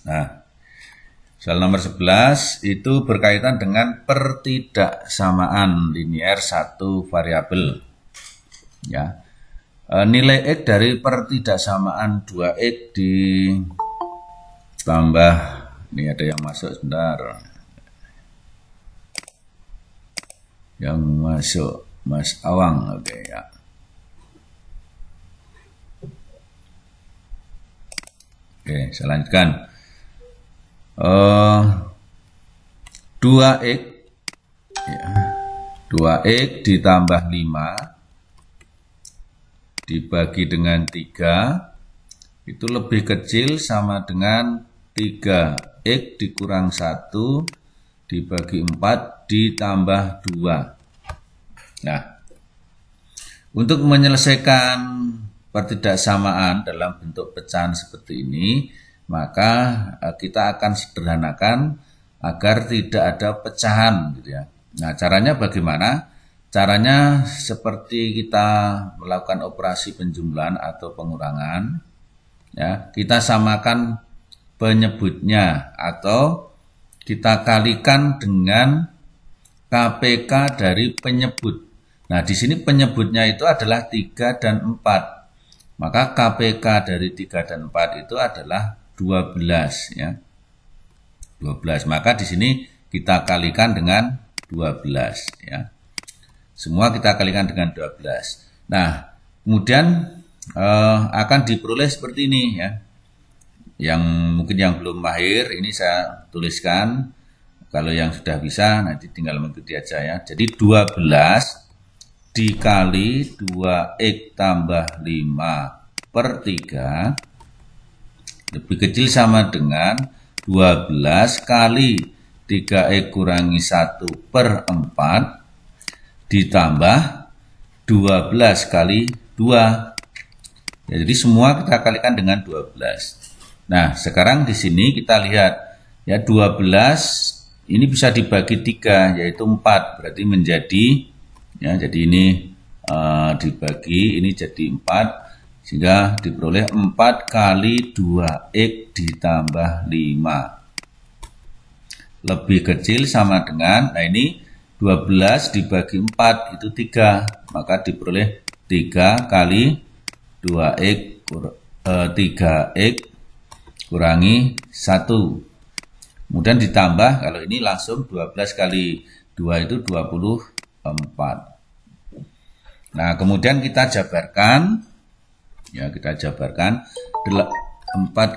Nah, soal nomor 11 itu berkaitan dengan pertidaksamaan linier satu variabel. Ya. Nilai X dari pertidaksamaan 2X ditambah, ini ada yang masuk sebentar. Yang masuk Mas Awang, oke ya. Oke, saya lanjutkan. 2X ya, 2X ditambah 5 dibagi dengan 3 itu lebih kecil sama dengan 3X dikurang 1 dibagi 4 ditambah 2. Nah, untuk menyelesaikan pertidaksamaan dalam bentuk pecahan seperti ini, maka kita akan sederhanakan agar tidak ada pecahan gitu ya. Nah, caranya bagaimana? Caranya seperti kita melakukan operasi penjumlahan atau pengurangan ya, kita samakan penyebutnya atau kita kalikan dengan KPK dari penyebut. Nah, di sini penyebutnya itu adalah 3 dan 4. Maka KPK dari 3 dan 4 itu adalah 12 ya. 12. Maka di sini kita kalikan dengan 12 ya. Semua kita kalikan dengan 12. Nah, kemudian akan diperoleh seperti ini ya. Yang mungkin yang belum mahir ini saya tuliskan. Kalau yang sudah bisa nanti tinggal mengikuti aja ya. Jadi 12 dikali 2X tambah 5 per 3 lebih kecil sama dengan 12 kali 3X kurangi 1 per 4 ditambah 12 kali 2. Ya, jadi semua kita kalikan dengan 12. Nah, sekarang di sini kita lihat ya 12 ini bisa dibagi 3 yaitu 4, berarti menjadi ya, jadi ini dibagi ini jadi 4 sehingga diperoleh 4 kali 2X ditambah 5 lebih kecil sama dengan, nah ini 12 dibagi 4 itu 3, maka diperoleh 3 kali 2X 3X kurangi 1. Kemudian ditambah, kalau ini langsung 12 kali 2 itu 24. Nah, kemudian kita jabarkan. Ya, kita jabarkan 4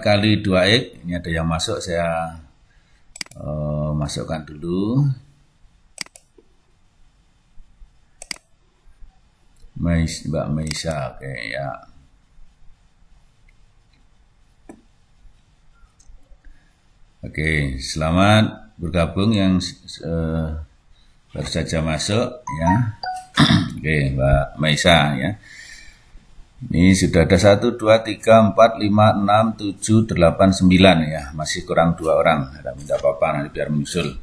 kali 2X, ini ada yang masuk, saya masukkan dulu. Mbak Maisa, oke ya. Oke, selamat bergabung yang baru saja masuk ya. Oke, Mbak Maisa ya. Ini sudah ada 1, 2, 3, 4, 5, 6, 7, 8, 9 ya. Masih kurang 2 orang. Ada minta apa-apa nanti biar menyusul.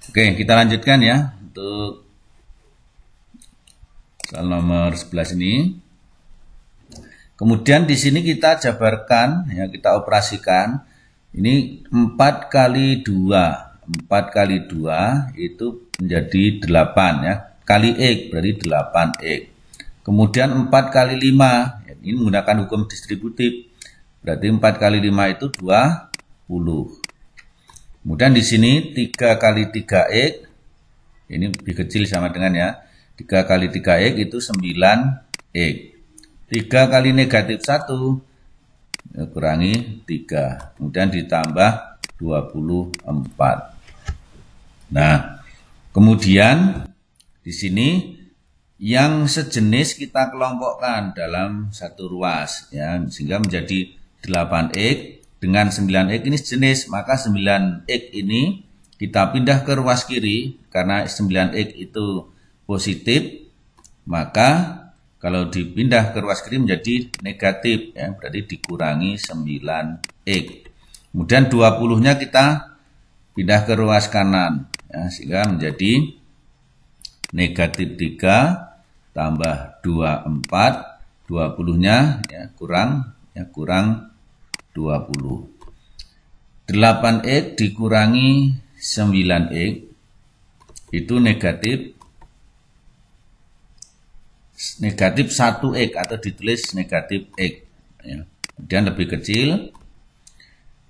Oke, kita lanjutkan ya untuk soal nomor 11 ini. Kemudian di sini kita jabarkan ya, kita operasikan. Ini 4 kali 2. 4 kali 2 itu menjadi 8 ya. Kali X berarti 8X. Kemudian 4 kali 5. Ya, ini menggunakan hukum distributif. Berarti 4 kali 5 itu 20. Kemudian di sini 3 kali 3X. Ini lebih kecil sama dengan ya. 3 kali 3X itu 9X. 3 kali negatif 1. Kurangi 3, kemudian ditambah 24. Nah, kemudian di sini yang sejenis kita kelompokkan dalam satu ruas ya, sehingga menjadi 8X dengan 9X ini sejenis, maka 9X ini kita pindah ke ruas kiri karena 9X itu positif, maka kalau dipindah ke ruas kiri menjadi negatif ya, berarti dikurangi 9X. Kemudian 20-nya kita pindah ke ruas kanan ya, sehingga menjadi negatif 3 tambah 24, 20-nya ya kurang 20. 8x dikurangi 9x itu negatif 1x atau ditulis negatif x. Ya. Kemudian lebih kecil,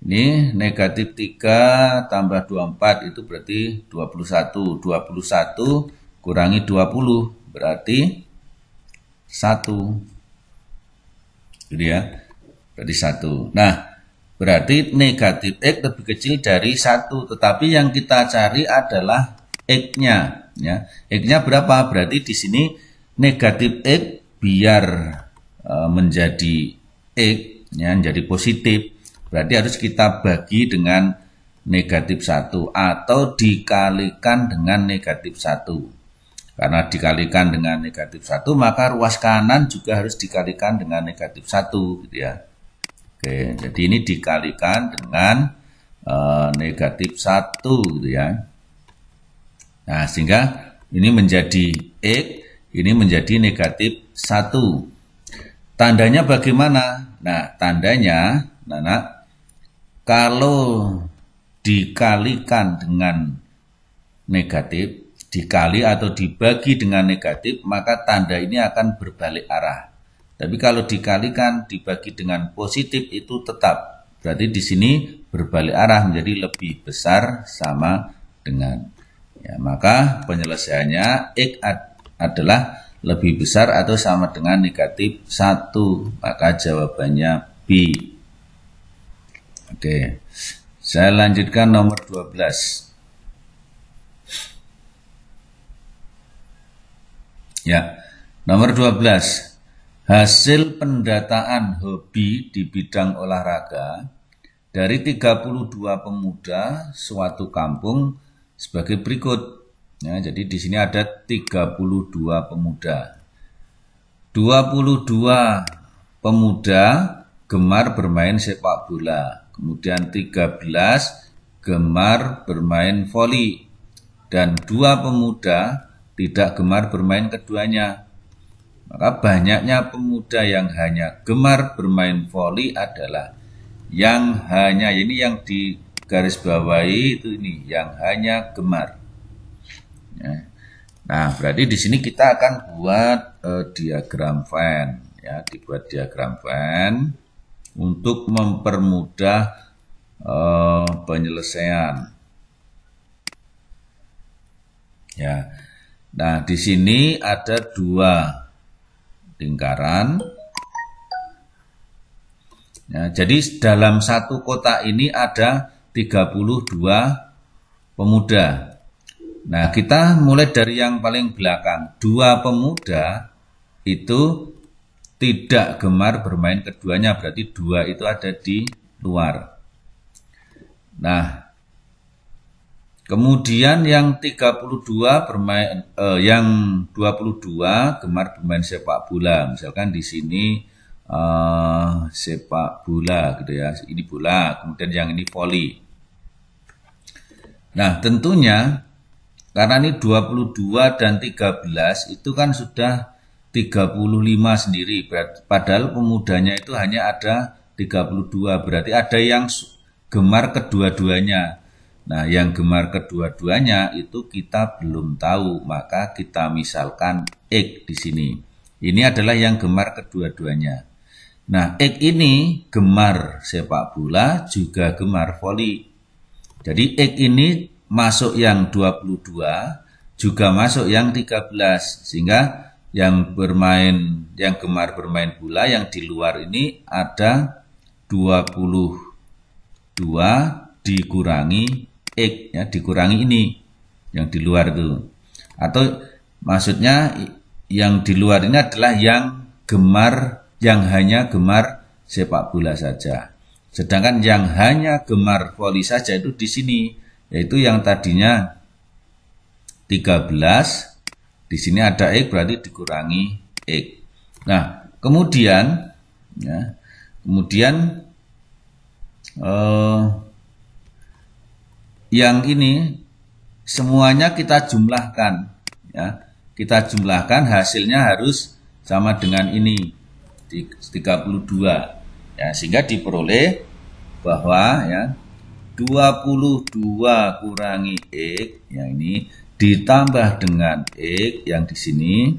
ini negatif 3 tambah 24 itu berarti 21. 21 kurangi 20 berarti 1. Gitu ya. Berarti 1. Nah, berarti negatif x lebih kecil dari 1. Tetapi yang kita cari adalah x-nya. Ya. X-nya berapa? Berarti di sini negatif x biar menjadi x, ya, menjadi positif. Berarti harus kita bagi dengan negatif 1 atau dikalikan dengan negatif 1. Karena dikalikan dengan negatif 1, maka ruas kanan juga harus dikalikan dengan negatif 1, gitu ya. Oke, jadi ini dikalikan dengan negatif 1, gitu ya. Nah, sehingga ini menjadi x, ini menjadi negatif 1. Tandanya bagaimana? Nah, tandanya, kalau dikalikan dengan negatif, dikali atau dibagi dengan negatif, maka tanda ini akan berbalik arah. Tapi kalau dikalikan, dibagi dengan positif itu tetap. Berarti di sini berbalik arah menjadi lebih besar sama dengan. Ya, maka penyelesaiannya x adalah lebih besar atau sama dengan negatif 1. Maka jawabannya B. Oke, saya lanjutkan nomor 12. Ya, nomor 12. Hasil pendataan hobi di bidang olahraga dari 32 pemuda suatu kampung sebagai berikut. Ya, jadi di sini ada 32 pemuda. 22 pemuda gemar bermain sepak bola. Kemudian 13 gemar bermain voli. Dan 2 pemuda tidak gemar bermain keduanya. Maka banyaknya pemuda yang hanya gemar bermain voli adalah yang hanya, ini yang di garis bawahi itu ini, yang hanya gemar. Ya. Nah, berarti di sini kita akan buat diagram Venn, ya, dibuat diagram Venn untuk mempermudah penyelesaian. Ya. Nah, di sini ada 2 lingkaran. Ya, jadi dalam satu kotak ini ada 32 pemuda. Nah, kita mulai dari yang paling belakang. 2 pemuda itu tidak gemar bermain keduanya, berarti 2 itu ada di luar. Nah, kemudian yang 32 yang 22 gemar bermain sepak bola. Misalkan di sini sepak bola gitu ya. Ini bola, kemudian yang ini voli. Nah, tentunya karena ini 22 dan 13 itu kan sudah 35 sendiri. Padahal pemudanya itu hanya ada 32. Berarti ada yang gemar kedua-duanya. Nah, yang gemar kedua-duanya itu kita belum tahu, maka kita misalkan X di sini. Ini adalah yang gemar kedua-duanya. Nah, X ini gemar sepak bola, juga gemar voli. Jadi X ini masuk yang 22, juga masuk yang 13. Sehingga yang gemar bermain bola yang di luar ini ada 22 dikurangi X, ya, dikurangi ini yang di luar itu. Atau maksudnya yang di luar ini adalah yang hanya gemar sepak bola saja. Sedangkan yang hanya gemar voli saja itu di sini, yaitu yang tadinya 13, di sini ada X berarti dikurangi X. Nah, kemudian yang ini semuanya kita jumlahkan, ya. Kita jumlahkan, hasilnya harus sama dengan ini 32, ya, sehingga diperoleh bahwa, ya, 22 kurangi X, yang ini ditambah dengan X yang di sini,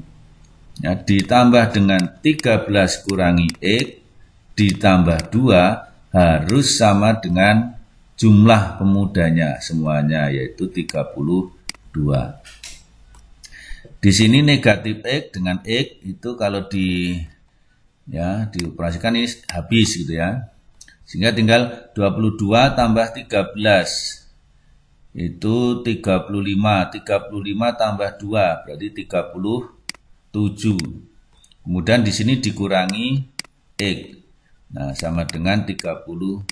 ya, ditambah dengan 13 kurangi X ditambah 2 harus sama dengan jumlah pemudanya semuanya, yaitu 32. Di sini negatif X dengan X itu kalau dioperasikan ini habis gitu ya. Sehingga tinggal 22 tambah 13 itu 35. 35 tambah 2 berarti 37. Kemudian di sini dikurangi X. Nah, sama dengan 32.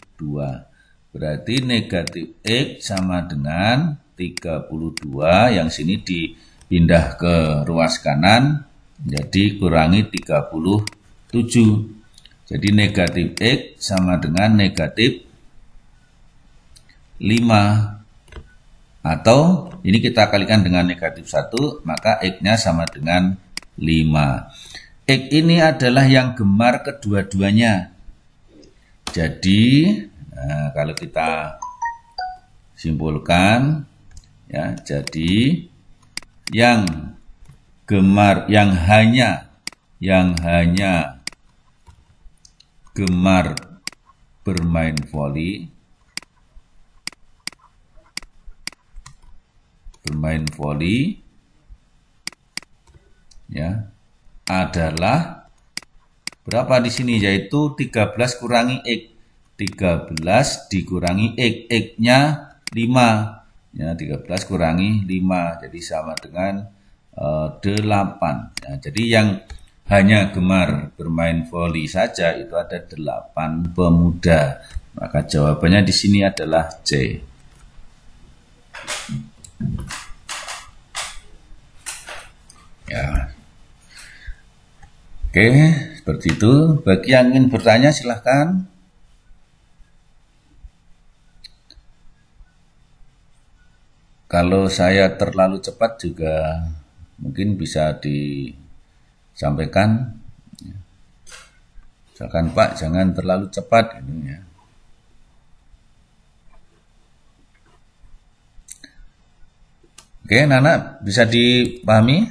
Berarti negatif X sama dengan 32. Yang sini dipindah ke ruas kanan. Jadi kurangi 37. Jadi negatif X sama dengan negatif 5. Atau ini kita kalikan dengan negatif 1, maka X-nya sama dengan 5. X ini adalah yang gemar kedua-duanya. Jadi, kalau kita simpulkan, ya, jadi yang gemar, yang hanya gemar bermain voli ya adalah berapa di sini, yaitu 13 kurangi X. 13 dikurangi X, X-nya 5. Ya, 13 kurangi 5 jadi sama dengan 8. Ya, jadi yang hanya gemar bermain voli saja itu ada 8 pemuda. Maka jawabannya di sini adalah C. Ya. Oke, seperti itu. Bagi yang ingin bertanya silahkan. Kalau saya terlalu cepat juga mungkin bisa disampaikan. Misalkan Pak, jangan terlalu cepat gitu ya. Oke, Nana, bisa dipahami?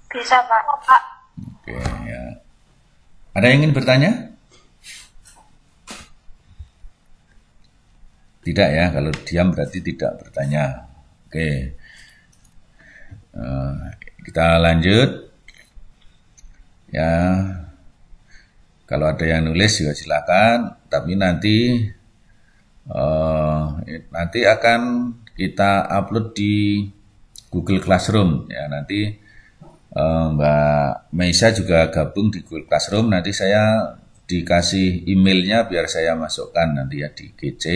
Bisa, Pak. Oke, ya. Ada yang ingin bertanya? Tidak ya, kalau diam berarti tidak bertanya. Oke, kita lanjut. Ya, kalau ada yang nulis juga silakan. Tapi nanti akan kita upload di Google Classroom. Ya, nanti Mbak Meisa juga gabung di Google Classroom. Nanti saya dikasih emailnya biar saya masukkan nanti ya di GC.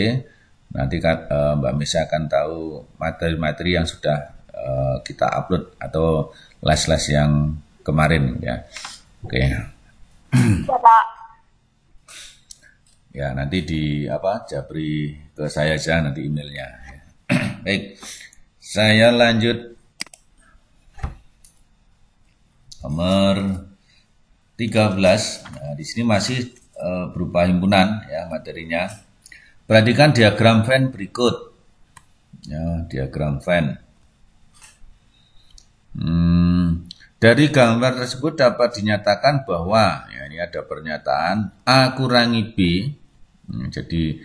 Nanti Mbak Meisa akan tahu materi-materi yang sudah kita upload atau les-les yang kemarin ya. Oke. Ya, Pak. Ya, nanti japri ke saya aja nanti emailnya. Baik. Saya lanjut nomor 13. Nah, di sini masih berupa himpunan ya materinya. Perhatikan diagram Venn berikut. Ya, diagram Venn. Dari gambar tersebut dapat dinyatakan bahwa, ya ini ada pernyataan A kurangi B. Jadi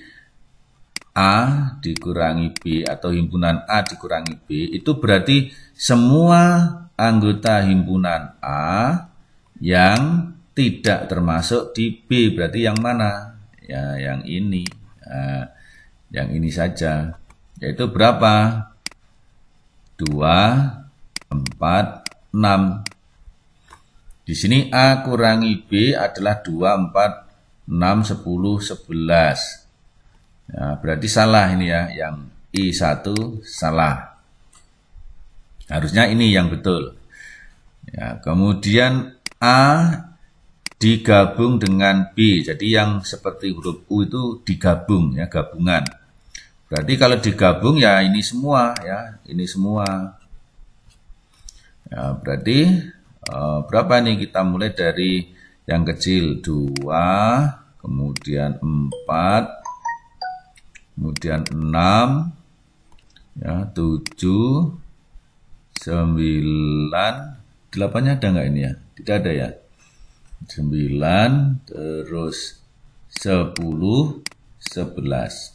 A dikurangi B atau himpunan A dikurangi B itu berarti semua anggota himpunan A yang tidak termasuk di B. Berarti yang mana? Ya, yang ini. Nah, yang ini saja. Yaitu berapa? 2, 4, 6. Di sini A kurangi B adalah 2, 4, 6, 10, 11. Ya, berarti salah ini ya. Yang I1 salah. Harusnya ini yang betul. Ya, kemudian A digabung dengan B. Jadi yang seperti huruf U itu digabung ya, gabungan. Berarti kalau digabung ya ini semua ya, ini semua. Ya, berarti berapa nih, kita mulai dari yang kecil 2, kemudian 4, kemudian 6, ya, 7, 9, 8-nya ada nggak ini ya? Tidak ada ya. 9, terus 10, 11.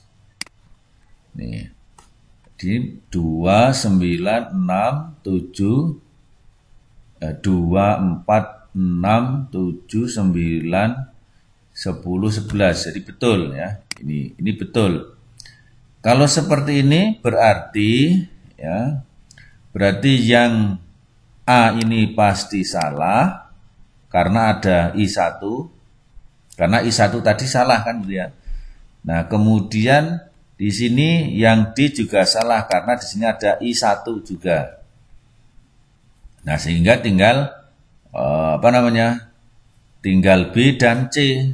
Nih. Jadi 2, 9, 6, 7, 2, 4, 6, 7, 9, 10, 11. Jadi betul ya. Ini betul. Kalau seperti ini berarti ya, berarti yang A ini pasti salah karena ada I1. Karena I1 tadi salah kan gitu ya. Nah, kemudian di sini yang D juga salah karena di sini ada I1 juga. Nah, sehingga tinggal tinggal B dan C.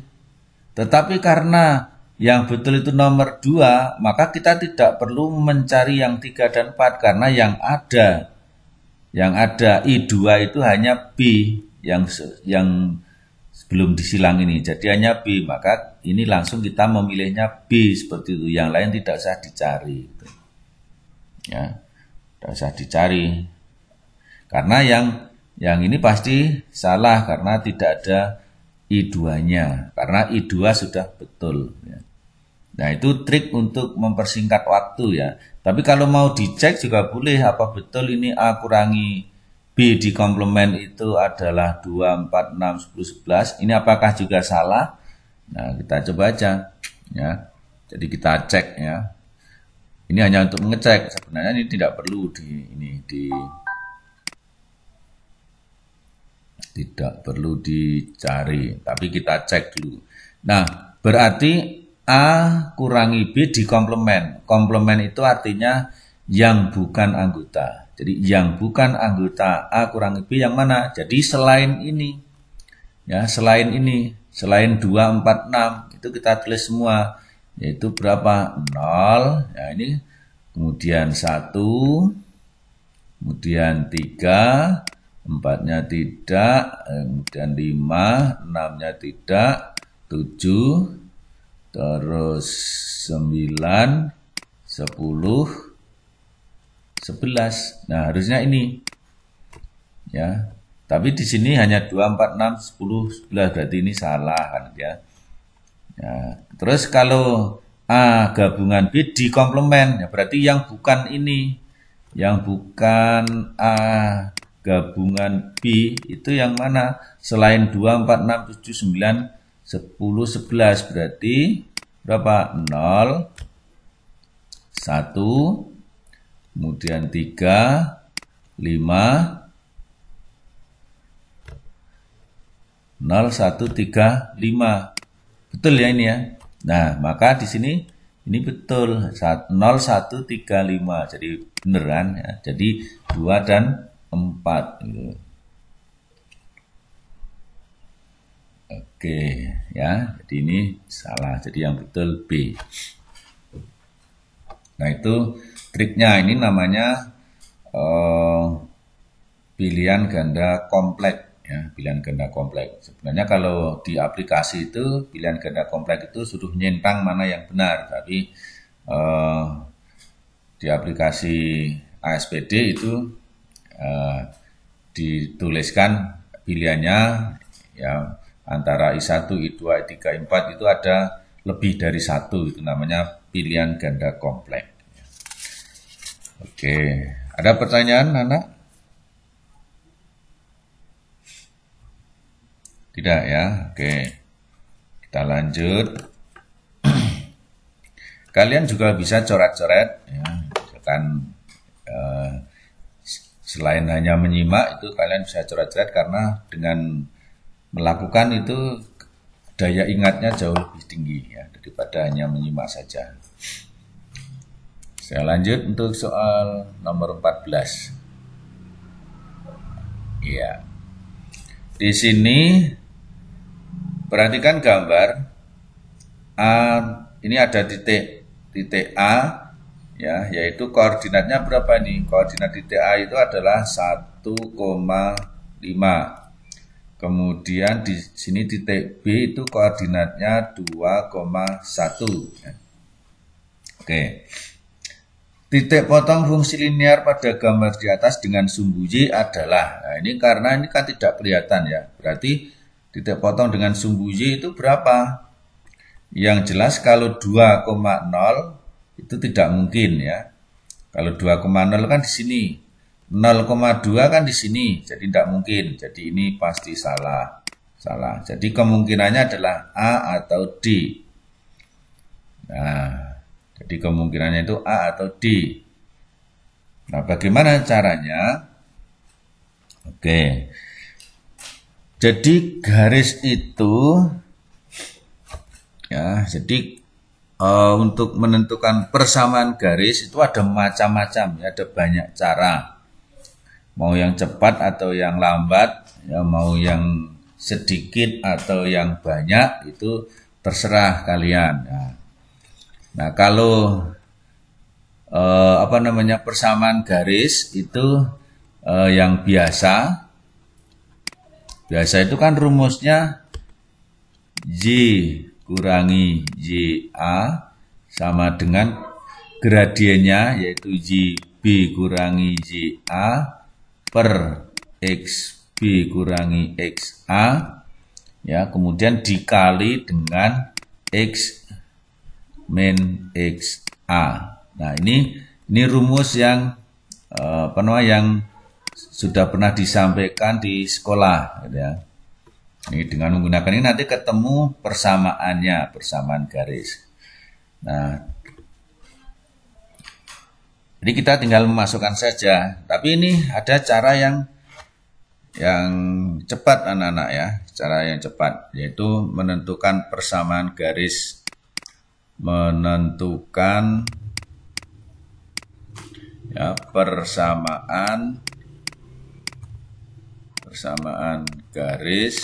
Tetapi karena yang betul itu nomor 2, maka kita tidak perlu mencari yang 3 dan 4 karena yang ada I2 itu hanya B yang belum disilang ini. Jadi hanya B, maka ini langsung kita memilihnya B seperti itu. Yang lain tidak usah dicari. Ya, tidak usah dicari. Karena yang ini pasti salah karena tidak ada I2-nya. Karena I2 sudah betul. Ya. Nah, itu trik untuk mempersingkat waktu ya. Tapi kalau mau dicek juga boleh apa betul ini A kurangi B di komplement itu adalah 2, 4, 6, 10, 11. Ini apakah juga salah? Nah, kita coba aja ya. Jadi kita cek ya. Ini hanya untuk mengecek. Sebenarnya ini tidak perlu tidak perlu dicari, tapi kita cek dulu. Nah, berarti A kurangi B di komplement. Komplement itu artinya yang bukan anggota. Jadi yang bukan anggota A kurangi B yang mana? Jadi selain ini. Ya, selain ini, selain 2, 4, 6 itu kita tulis semua. Yaitu berapa? 0. Ya, ini kemudian 1, kemudian 3, 4-nya tidak, kemudian 5, 6-nya tidak, 7, terus 9, 10, 11. Nah, harusnya ini. Ya. Tapi di sini hanya 2, 4, 6, 10, 11. Berarti ini salah kan ya. Ya. Terus kalau A gabungan B di komplement, ya berarti yang bukan ini. Yang bukan A gabungan B itu yang mana? Selain 2, 4, 6, 7, 9, 10, 11. Berarti berapa? 0, 1, kemudian 3, 5, 0, 1, 3, 5. Betul ya ini ya. Nah, maka di sini ini betul 0, 1, 3, 5. Jadi beneran ya. Jadi 2 dan 4 gitu. Oke ya, jadi ini salah. Jadi yang betul B. Nah, itu triknya. Ini namanya pilihan ganda kompleks ya, pilihan ganda kompleks. Sebenarnya kalau di aplikasi itu pilihan ganda kompleks itu suruh nyentang mana yang benar, tapi di aplikasi ASPD itu dituliskan pilihannya ya antara I1, I2, I3, I4 itu ada lebih dari 1, itu namanya pilihan ganda kompleks. Oke, ada pertanyaan anak? Tidak ya, oke. Kita lanjut. Kalian juga bisa coret-coret ya, misalkan selain hanya menyimak itu kalian bisa coret-coret karena dengan melakukan itu daya ingatnya jauh lebih tinggi ya daripada hanya menyimak saja. Saya lanjut untuk soal nomor 14. Ya. Di sini perhatikan gambar A, ini ada titik A ya, yaitu koordinatnya berapa nih? Koordinat titik A itu adalah 1,5. Kemudian di sini titik B itu koordinatnya 2,1. Oke. Titik potong fungsi linear pada gambar di atas dengan sumbu Y adalah, nah ini karena ini kan tidak kelihatan ya, berarti titik potong dengan sumbu Y itu berapa? Yang jelas kalau 2,0 itu tidak mungkin ya. Kalau 2,0 kan di sini, 0,2 kan di sini, jadi tidak mungkin. Jadi ini pasti salah. Jadi kemungkinannya adalah A atau D. Nah, jadi kemungkinannya itu A atau D. Nah, bagaimana caranya? Oke. Jadi garis itu ya, jadi untuk menentukan persamaan garis itu ada macam-macam ya, ada banyak cara. Mau yang cepat atau yang lambat, ya mau yang sedikit atau yang banyak itu terserah kalian. Nah, kalau persamaan garis itu yang biasa itu kan rumusnya Y kurangi YA sama dengan gradiennya yaitu YB kurangi YA per XB kurangi XA ya, kemudian dikali dengan X min XA. Nah, ini rumus yang yang sudah pernah disampaikan di sekolah gitu ya. Ini dengan menggunakan ini nanti ketemu persamaannya, persamaan garis. Nah, jadi kita tinggal memasukkan saja. Tapi ini ada cara yang cepat anak-anak ya, cara yang cepat yaitu menentukan persamaan garis, menentukan ya persamaan garis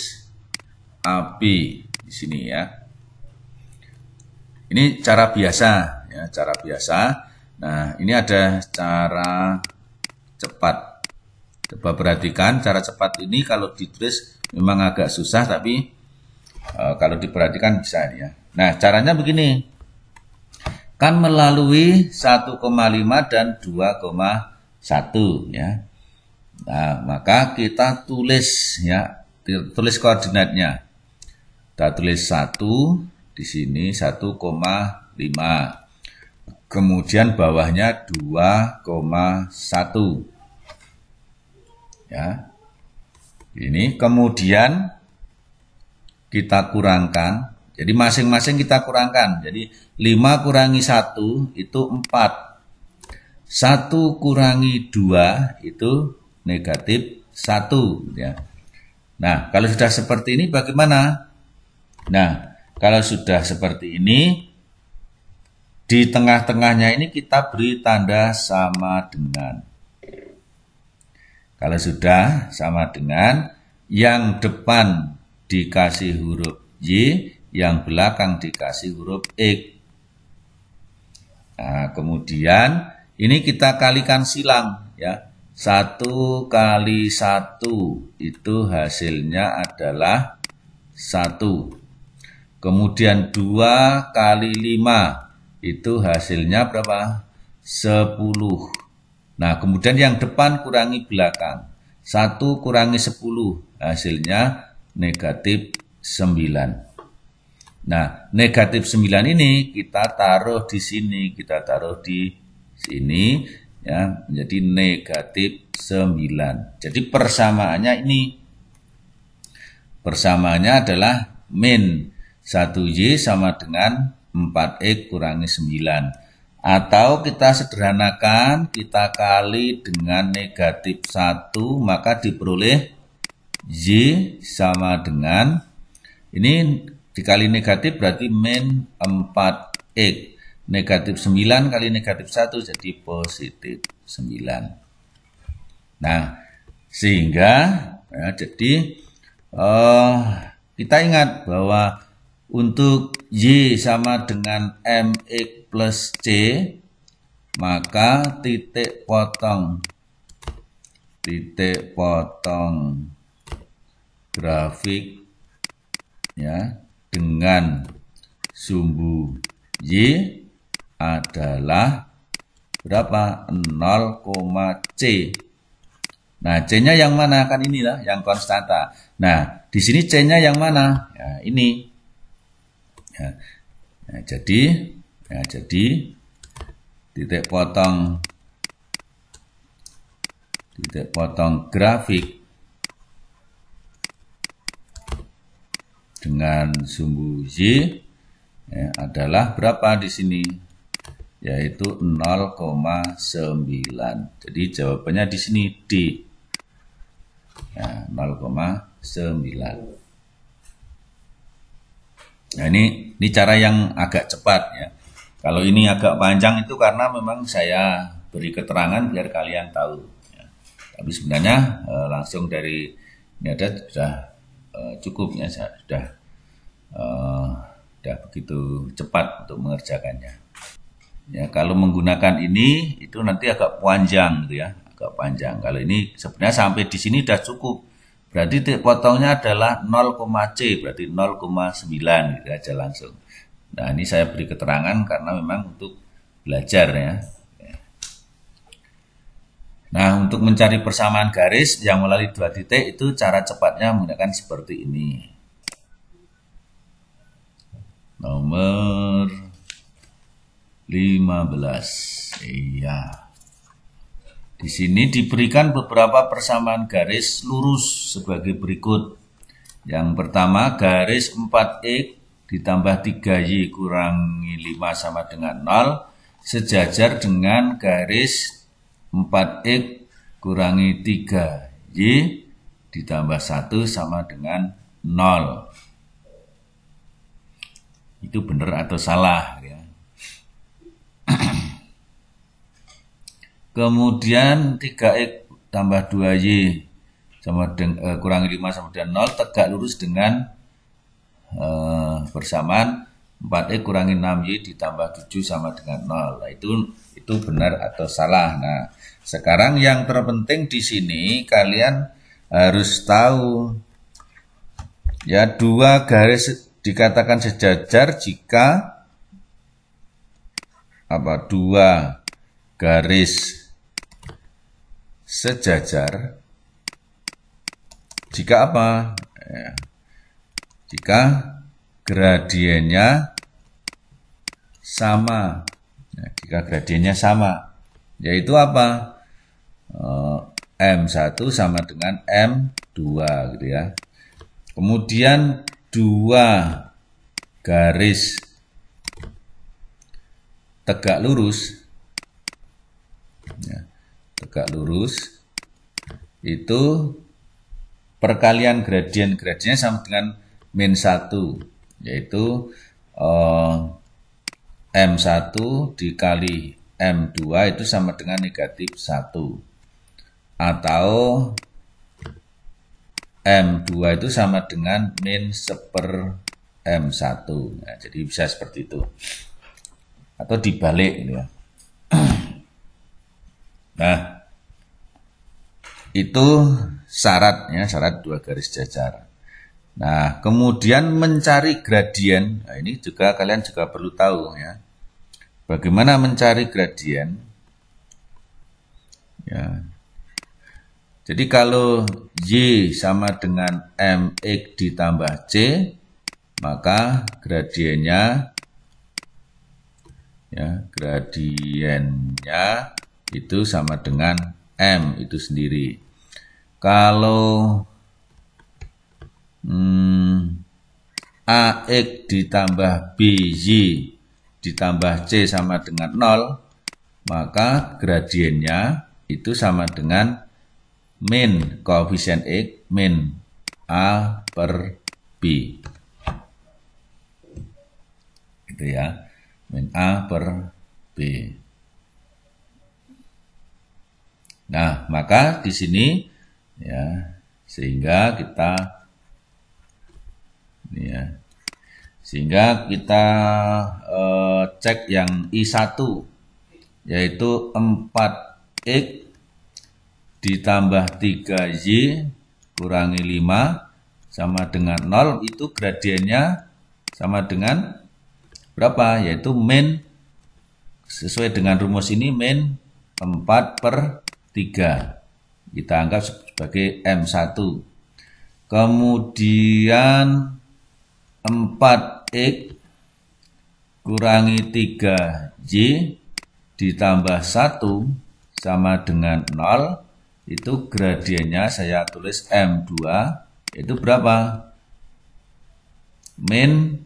api di sini ya. Ini cara biasa ya, cara biasa. Nah, ini ada cara cepat. Coba perhatikan cara cepat ini kalau ditulis memang agak susah tapi kalau diperhatikan bisa ya. Nah, caranya begini. Kan melalui 1,5 dan 2,1 ya. Nah, maka kita tulis ya, tulis koordinatnya. Kita tulis 1 di sini 1,5. Kemudian bawahnya 2,1. Ya. Ini kemudian kita kurangkan. Jadi masing-masing kita kurangkan. Jadi 5 kurangi 1 itu 4. 1 kurangi 2 itu negatif 1 ya. Nah, kalau sudah seperti ini bagaimana? Nah, kalau sudah seperti ini, di tengah-tengahnya ini kita beri tanda sama dengan. Kalau sudah sama dengan, yang depan dikasih huruf Y, yang belakang dikasih huruf X. Nah, kemudian ini kita kalikan silang ya. 1 kali 1 itu hasilnya adalah 1. Kemudian 2 kali 5 itu hasilnya berapa? 10. Nah, kemudian yang depan kurangi belakang. 1 kurangi 10 hasilnya negatif 9. Nah, negatif 9 ini kita taruh di sini, kita taruh di sini ya, menjadi negatif 9. Jadi persamaannya ini. Persamaannya adalah min 1Y sama dengan 4X kurangi 9. Atau kita sederhanakan, kita kali dengan negatif 1, maka diperoleh Y sama dengan, ini dikali negatif berarti min 4X. Negatif 9 kali negatif 1 jadi positif 9. Nah, sehingga ya, jadi kita ingat bahwa untuk Y sama dengan MX plus C, maka titik potong grafik ya dengan sumbu Y adalah berapa? 0,C. Nah, C-nya yang mana? Kan inilah yang konstanta. Nah, di sini C-nya yang mana? Ya, ini. Ya. Nah, jadi titik potong grafik dengan sumbu Y ya, adalah berapa di sini? Yaitu 0,9. Jadi jawabannya di sini D. Ya, 0,9. Nah, ini cara yang agak cepat ya. Kalau ini agak panjang itu karena memang saya beri keterangan biar kalian tahu. Ya. Tapi sebenarnya langsung dari ini ada sudah cukup ya, sudah begitu cepat untuk mengerjakannya. Ya, kalau menggunakan ini itu nanti agak panjang gitu ya, agak panjang. Kalau ini sebenarnya sampai di sini sudah cukup. Berarti titik potongnya adalah 0,C, berarti 0,9 gitu aja langsung. Nah, ini saya beri keterangan karena memang untuk belajar ya. Nah, untuk mencari persamaan garis yang melalui 2 titik itu cara cepatnya menggunakan seperti ini. Nomor 15. Iya. Di sini diberikan beberapa persamaan garis lurus sebagai berikut. Yang pertama, garis 4X ditambah 3Y kurangi 5 sama dengan 0 sejajar dengan garis 4X kurangi 3Y ditambah 1 sama dengan 0. Itu benar atau salah ya. Kemudian 3X tambah 2Y sama dengan kurangi 5 sama dengan 0 tegak lurus dengan persamaan 4X kurangi 6Y ditambah 7 sama dengan 0. Nah, itu benar atau salah. Nah, sekarang yang terpenting di sini kalian harus tahu ya, 2 garis dikatakan sejajar jika 2 garis sejajar jika apa? Ya, jika gradiennya sama. Nah, jika gradiennya sama, yaitu apa? M1 sama dengan M2 gitu ya. Kemudian 2 garis tegak lurus ya, tegak lurus itu perkalian gradiennya sama dengan -1, yaitu M1 dikali M2 itu sama dengan -1, atau M2 itu sama dengan -1/M1. Nah, jadi bisa seperti itu. Atau dibalik gitu ya. Nah, itu syaratnya, syarat 2 garis sejajar. Nah, kemudian mencari gradien. Nah, ini juga kalian juga perlu tahu ya. Bagaimana mencari gradien? Ya. Jadi kalau Y sama dengan MX ditambah C, maka gradiennya itu sama dengan M itu sendiri. Kalau AX ditambah BY ditambah C sama dengan 0, maka gradiennya itu sama dengan min koefisien X min A/B. Gitu ya, min A/B. Nah, maka di sini ya, sehingga kita cek yang I1, yaitu 4X ditambah 3Y kurangi 5 sama dengan 0, itu gradiennya sama dengan berapa? Yaitu min, sesuai dengan rumus ini, min 4/3. Kita anggap sebagai M1. Kemudian 4X kurangi 3Y ditambah 1 sama dengan 0, itu gradiennya saya tulis M2, itu berapa? Min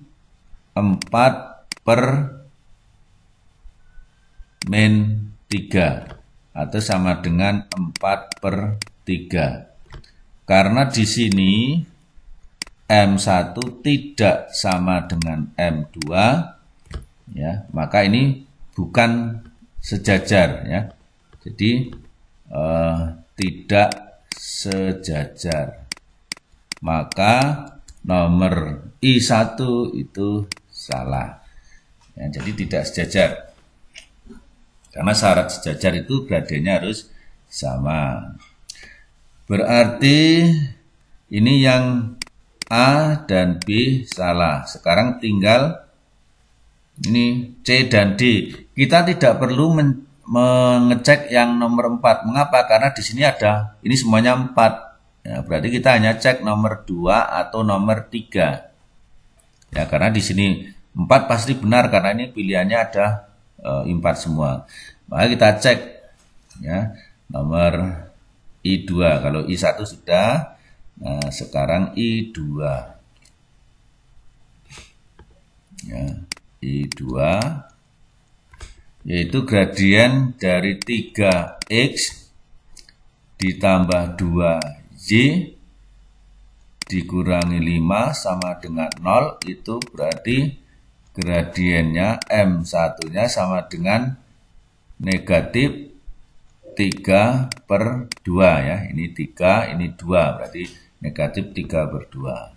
4/-3 atau sama dengan 4/3. Karena di sini M1 tidak sama dengan M2, ya, maka ini bukan sejajar, ya. Jadi tidak sejajar. Maka nomor I1 itu salah. Ya, jadi tidak sejajar. Karena syarat sejajar itu gradiennya harus sama. Berarti ini yang A dan B salah. Sekarang tinggal ini C dan D. Kita tidak perlu mengecek yang nomor 4. Mengapa? Karena di sini ada, ini semuanya 4. Ya, berarti kita hanya cek nomor 2 atau nomor 3. Ya, karena di sini 4 pasti benar karena ini pilihannya ada 4 semua. Maka kita cek, ya, nomor I2. Kalau I1 sudah, nah sekarang I2. Ya, I2 yaitu gradien dari 3X ditambah 2Y dikurangi 5 sama dengan 0, itu berarti gradiennya M1-nya sama dengan negatif 3/2, ya. Ini 3, ini 2, berarti negatif 3/2.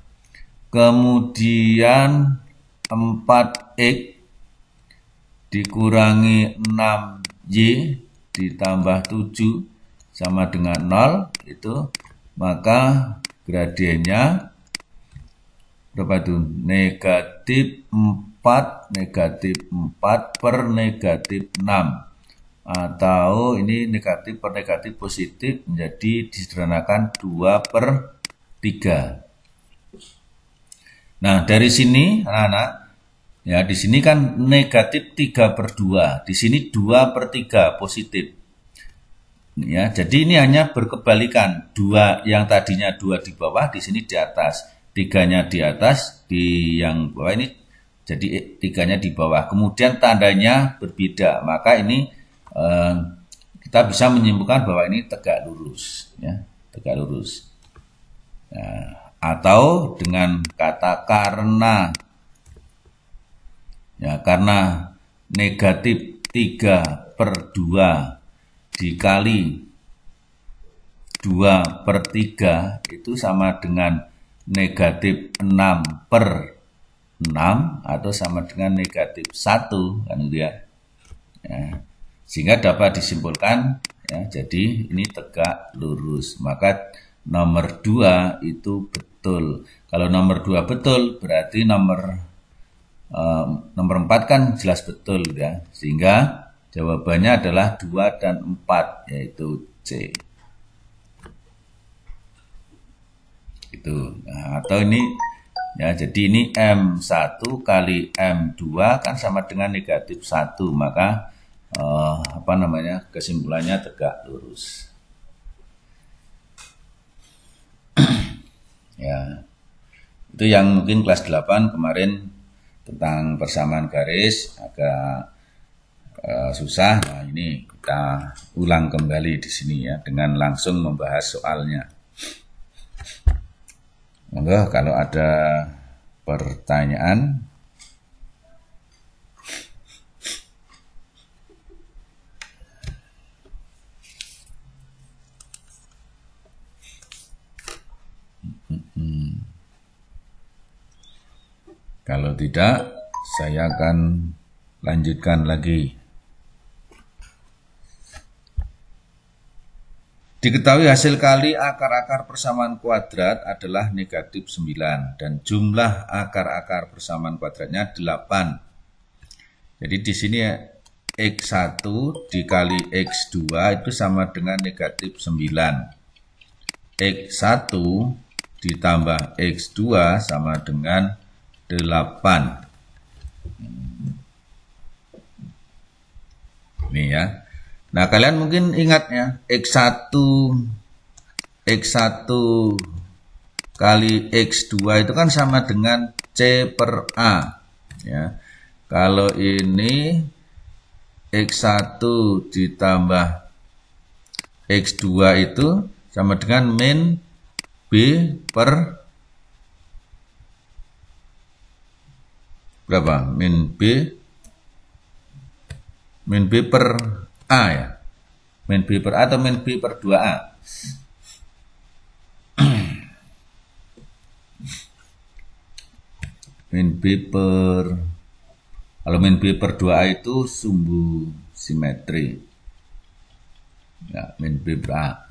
Kemudian 4X dikurangi 6Y ditambah 7 sama dengan 0, itu maka gradiennya berapa itu? Negatif 4/6 atau ini negatif per negatif positif menjadi disederhanakan 2/3. Nah, dari sini anak-anak, ya, di sini kan negatif 3/2, di sini 2/3 positif. Ya, jadi ini hanya berkebalikan. 2 yang tadinya 2 di bawah, di sini di atas. 3-nya di atas, di yang bawah ini jadi 3-nya di bawah. Kemudian tandanya berbeda. Maka ini kita bisa menyimpulkan bahwa ini tegak lurus, ya, tegak lurus. Nah, atau dengan kata karena, ya, karena negatif 3/2 dikali 2/3 itu sama dengan negatif 6/6 atau sama dengan negatif 1, kan gitu ya. Ya, sehingga dapat disimpulkan, ya, jadi ini tegak lurus. Maka nomor 2 itu betul. Kalau nomor 2 betul, berarti nomor 4 kan jelas betul, ya. Sehingga jawabannya adalah 2 dan 4, yaitu C. Itu. Nah, atau ini, ya, jadi ini M1 kali M2 kan sama dengan negatif 1, maka kesimpulannya tegak lurus. Ya, itu yang mungkin kelas 8 kemarin tentang persamaan garis agak susah. Nah, ini kita ulang kembali di sini, ya, dengan langsung membahas soalnya. Monggo kalau ada pertanyaan. Kalau tidak, saya akan lanjutkan lagi. Diketahui hasil kali akar-akar persamaan kuadrat adalah negatif 9 dan jumlah akar-akar persamaan kuadratnya 8. Jadi di sini X1 dikali X2 itu sama dengan negatif 9. X1 ditambah X2 sama dengan 8. Ini ya. Nah, kalian mungkin ingat ya, X1 kali X2 itu kan sama dengan C per A. Ya. Kalau ini X1 ditambah X2 itu sama dengan min B per berapa? Min B per A ya. Min B per A atau min B per 2A? Min B per, kalau min B per 2A itu sumbu simetri. Ya, min B per A.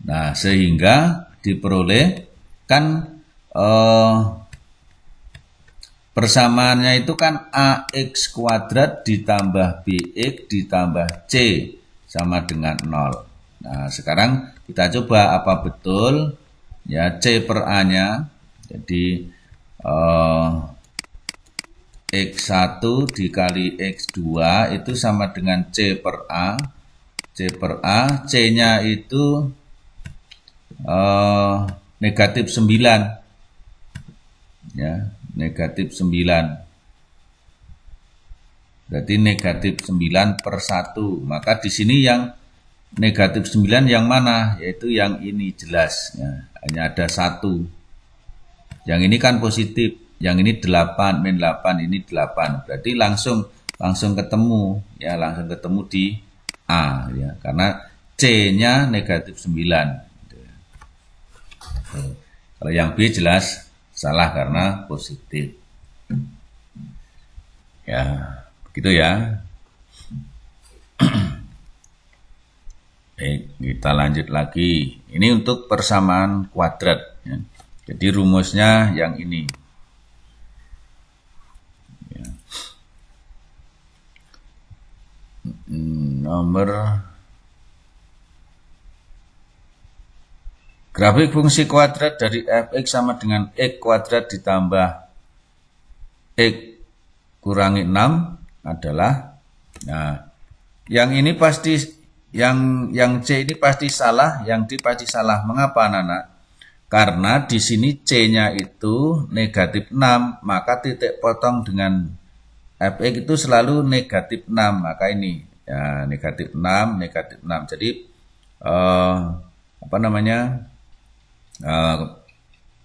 Nah, sehingga diperolehkan persamaannya itu kan AX kuadrat ditambah BX ditambah C sama dengan 0. Nah, sekarang kita coba apa betul ya C per A-nya. Jadi X1 dikali X2 itu sama dengan C per A. C per A, C-nya itu negatif 9. Ya, negatif 9. Berarti negatif 9 per 1. Maka di sini yang negatif 9 yang mana? Yaitu yang ini jelas. Ya, hanya ada 1. Yang ini kan positif. Yang ini 8, min 8, ini 8. Berarti langsung ketemu. Ya, langsung ketemu di A. Ya, karena C-nya negatif 9. Kalau yang B jelas salah karena positif. Ya, begitu ya. Kita lanjut lagi. Ini untuk persamaan kuadrat. Ya. Jadi rumusnya yang ini. Ya. Nomor grafik fungsi kuadrat dari fx sama dengan x kuadrat ditambah x kurangi 6 adalah, nah, yang ini pasti, yang C ini pasti salah, yang D pasti salah. Mengapa, anak-anak? Karena di sini C-nya itu negatif 6, maka titik potong dengan fx itu selalu negatif 6, maka ini ya negatif 6, negatif 6. Jadi apa namanya?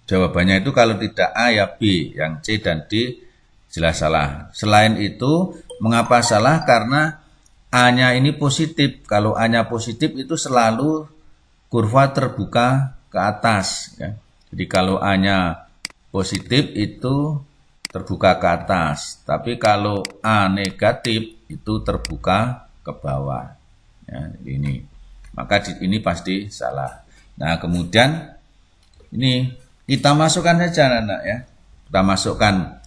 Jawabannya itu kalau tidak A ya B, yang C dan D jelas salah. Selain itu, mengapa salah? Karena A-nya ini positif. Kalau A-nya positif itu selalu kurva terbuka ke atas. Ya. Jadi kalau A-nya positif itu terbuka ke atas. Tapi kalau A negatif itu terbuka ke bawah. Ya, ini. Maka ini pasti salah. Nah, kemudian ini kita masukkan saja, anak-anak ya. Kita masukkan.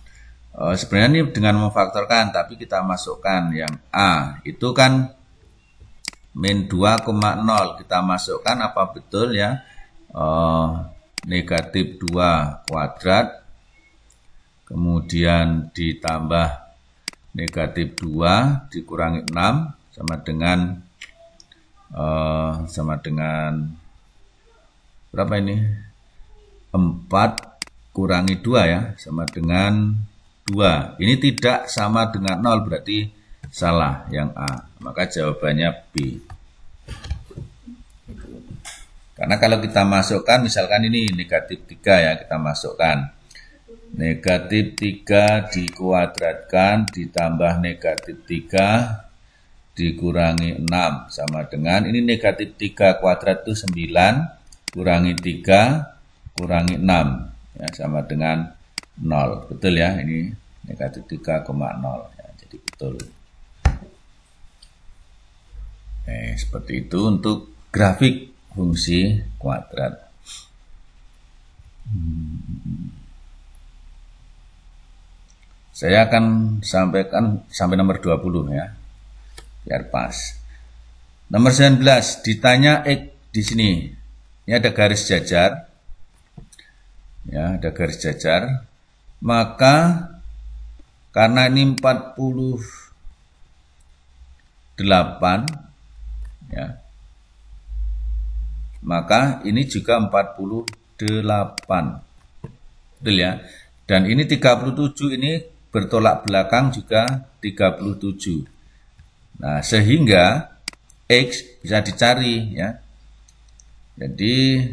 Sebenarnya ini dengan memfaktorkan, tapi kita masukkan yang A. Itu kan min 2,0. Kita masukkan apa betul ya? Negatif 2 kuadrat. Kemudian ditambah negatif 2 dikurangi 6 sama dengan berapa ini? 4 kurangi 2 ya, sama dengan 2. Ini tidak sama dengan 0, berarti salah yang A. Maka jawabannya B. Karena kalau kita masukkan, misalkan ini negatif 3 ya, kita masukkan. Negatif 3 dikuadratkan ditambah negatif 3 dikurangi 6 sama dengan, ini negatif 3 kuadrat itu 9, kurangi 3 kurangi 6 ya, sama dengan 0. Betul ya, ini negatif 3,0 ya, jadi betul. Seperti itu untuk grafik fungsi kuadrat. Saya akan sampaikan sampai nomor 20 ya, biar pas. Nomor 19, ditanya X di sini. Ini ada garis jajar. Ya, ada garis jajar. Maka karena ini 48 ya. Maka ini juga 48. Betul ya? Dan ini 37, ini bertolak belakang juga 37. Nah, sehingga X bisa dicari ya. Jadi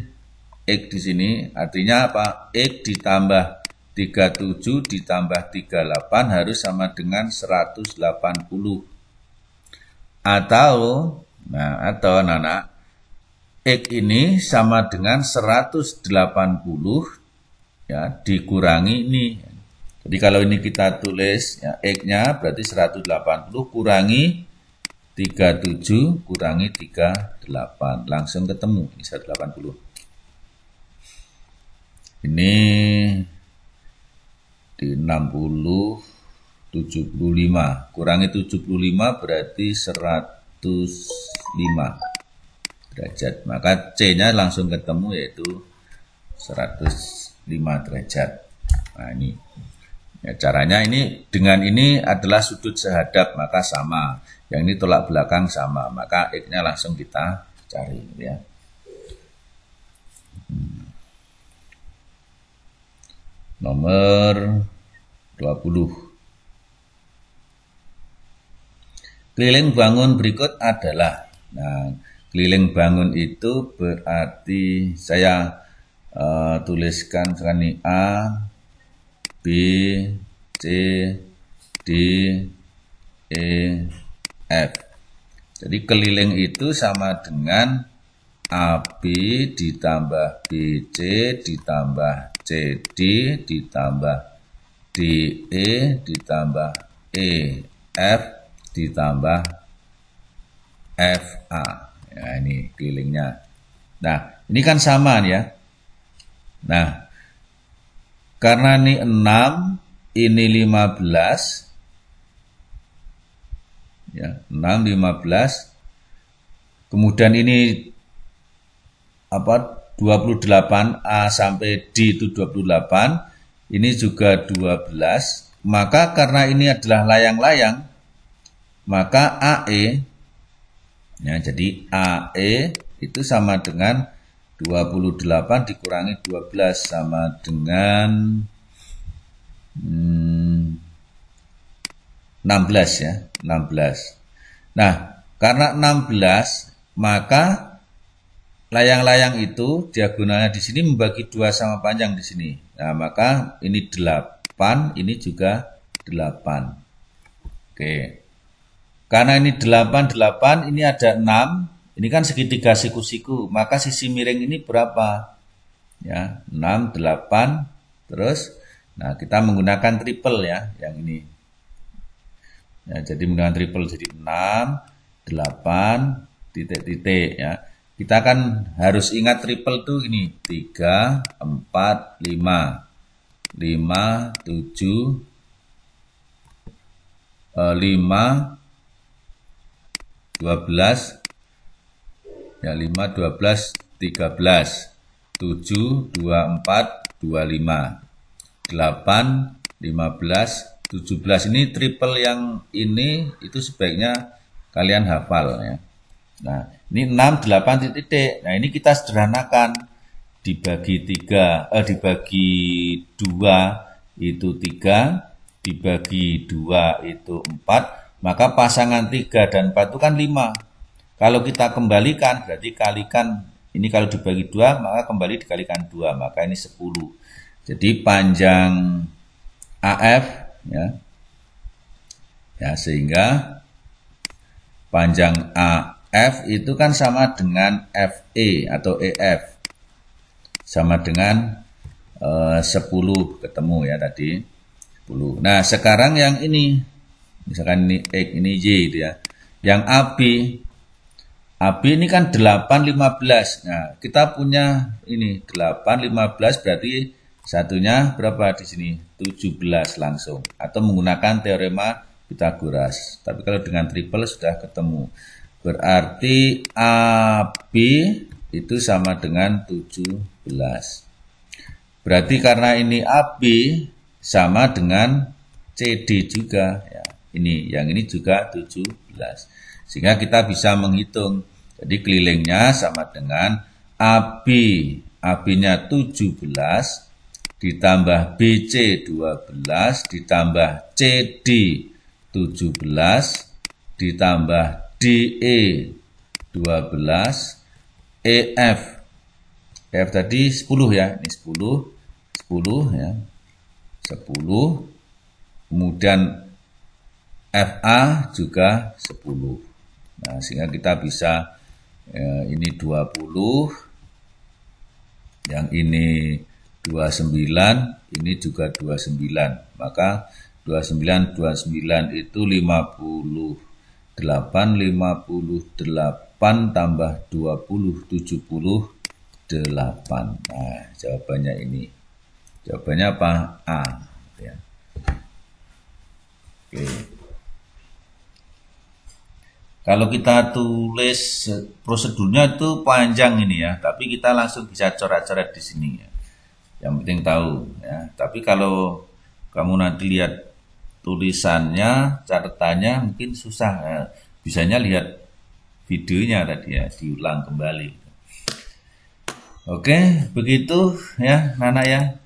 X di sini artinya apa? X ditambah 37 ditambah 38 harus sama dengan 180. Atau anak X ini sama dengan 180 ya dikurangi ini. Jadi kalau ini kita tulis ya, X-nya berarti 180 kurangi 37 kurangi 38. Langsung ketemu ini 180. Ini di 60 75 kurangi 75 berarti 105 derajat. Maka C-nya langsung ketemu yaitu 105 derajat. Nah, ini ya, caranya ini dengan ini adalah sudut sehadap, maka sama. Yang ini tolak belakang sama, maka X-nya langsung kita cari ya. Nomor 20. Keliling bangun berikut adalah, nah, keliling bangun itu berarti saya tuliskan sekarang ini A, B, C, D, E, F. Jadi keliling itu sama dengan AB ditambah BC ditambah CD ditambah DE ditambah EF ditambah FA. Ya, ini kelilingnya. Nah, ini kan sama ya. Nah, karena ini 6, ini 15. Ya, 6, 15. Kemudian ini 28, A sampai D itu 28. Ini juga 12. Maka karena ini adalah layang-layang, maka AE, ya, jadi AE itu sama dengan 28 dikurangi 12 sama dengan 16 ya, 16. Nah, karena 16, maka layang-layang itu diagonalnya di sini membagi 2 sama panjang di sini. Nah, maka ini 8, ini juga 8. Oke. Karena ini 8, ini ada 6, ini kan segitiga siku-siku, maka sisi miring ini berapa? Ya, 6, 8, terus, nah kita menggunakan triple ya, yang ini. Ya, jadi menggunakan triple, jadi 6, 8, titik-titik ya. Kita kan harus ingat triple tuh ini, 3, 4, 5, 5, 7, 5, 12, ya 5, 12, 13, 7, 24, 25, 8, 15, 17. Ini triple yang ini itu sebaiknya kalian hafal ya. Nah, ini 6, 8 titik. Nah, ini kita sederhanakan. Dibagi 3, dibagi 2 itu 3, dibagi 2 itu 4. Maka pasangan 3 dan 4 itu kan 5. Kalau kita kembalikan, berarti kalikan, ini kalau dibagi 2, maka kembali dikalikan 2, maka ini 10. Jadi panjang AF, ya sehingga panjang AF itu kan sama dengan FE atau EF. Sama dengan 10, ketemu ya tadi. 10. Nah, sekarang yang ini, misalkan ini X, ini Y gitu ya. Yang AB, AB ini kan 8, 15. Nah, kita punya ini 8, 15 berarti satunya berapa di sini? 17 langsung. Atau menggunakan teorema Pythagoras. Tapi kalau dengan triple sudah ketemu. Berarti AB itu sama dengan 17. Berarti karena ini AB sama dengan CD juga. Ya, yang ini juga 17. Sehingga kita bisa menghitung. Jadi kelilingnya sama dengan AB. AB-nya 17 ditambah BC 12 ditambah CD 17 ditambah DE 12 EF. EF tadi 10 ya. Ini 10 ya. 10. Kemudian FA juga 10. Nah, sehingga kita bisa ini 20, yang ini 29, ini juga 29. Maka 29 itu 58 tambah 20, 78. Nah, jawabannya ini. Jawabannya apa? A. Ya. Oke. Kalau kita tulis prosedurnya itu panjang ini ya, tapi kita langsung bisa coret-coret di sini ya. Yang penting tahu ya. Tapi kalau kamu nanti lihat tulisannya, catatannya mungkin susah ya. Bisanya lihat videonya tadi ya, diulang kembali. Oke, begitu ya Nana ya.